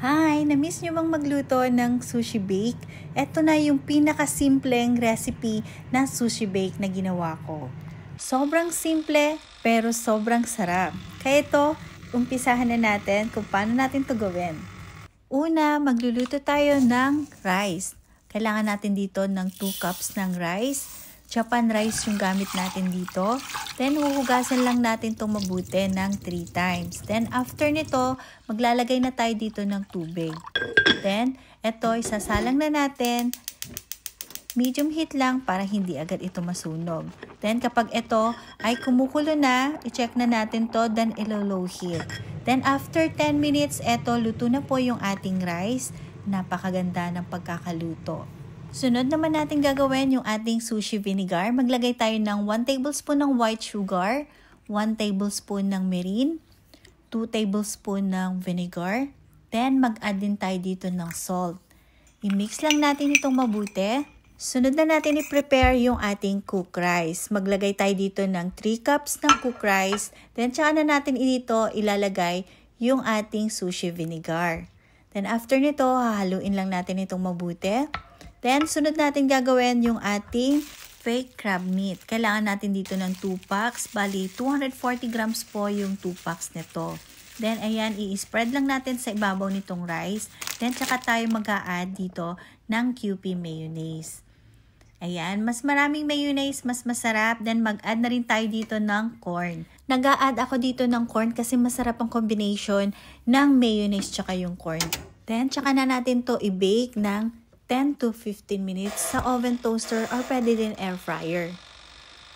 Hi! Na-miss nyo bang magluto ng sushi bake? Ito na yung pinakasimpleng recipe na sushi bake na ginawa ko. Sobrang simple pero sobrang sarap. Kaya ito, umpisahan na natin kung paano natin to gawin. Una, magluluto tayo ng rice. Kailangan natin dito ng 2 cups ng rice. Japan rice yung gamit natin dito. Then, huhugasan lang natin itong mabuti ng 3 times. Then, after nito, maglalagay na tayo dito ng tubig. Then, ito, isasalang na natin. Medium heat lang para hindi agad ito masunog. Then, kapag ito ay kumukulo na, i-check na natin to, then ilo-low heat. Then, after 10 minutes, ito, luto na po yung ating rice. Napakaganda ng pagkakaluto. Sunod naman natin gagawin yung ating sushi vinegar. Maglagay tayo ng 1 tablespoon ng white sugar, 1 tablespoon ng mirin, 2 tablespoon ng vinegar. Then, mag-add din tayo dito ng salt. I-mix lang natin itong mabuti. Sunod na natin i-prepare yung ating cooked rice. Maglagay tayo dito ng 3 cups ng cooked rice. Then, tsaka na natin dito ilalagay yung ating sushi vinegar. Then, after nito, hahaluin lang natin itong mabuti. Then, sunod natin gagawin yung ating fake crab meat. Kailangan natin dito ng 2 packs. Bali, 240 grams po yung 2 packs nito. Then, ayan, i-spread lang natin sa ibabaw nitong rice. Then, tsaka tayo mag-a-add dito ng QP mayonnaise. Ayan, mas maraming mayonnaise, mas masarap. Then, mag-add na rin tayo dito ng corn. Nag-a-add ako dito ng corn kasi masarap ang combination ng mayonnaise tsaka yung corn. Then, tsaka na natin to i-bake ng 10 to 15 minutes sa oven toaster or pwede din air fryer.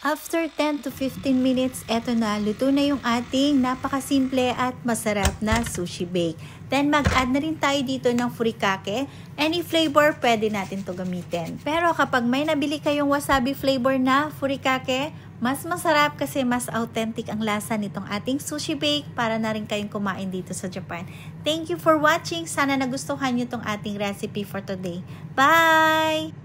After 10 to 15 minutes, eto na, luto na yung ating napakasimple at masarap na sushi bake. Then, mag-add na rin tayo dito ng furikake. Any flavor, pwede natin to gamitin. Pero kapag may nabili kayong wasabi flavor na furikake, mas masarap kasi mas authentic ang lasa nitong ating sushi bake para na rin kayong kumain dito sa Japan. Thank you for watching. Sana nagustuhan nyo itong ating recipe for today. Bye!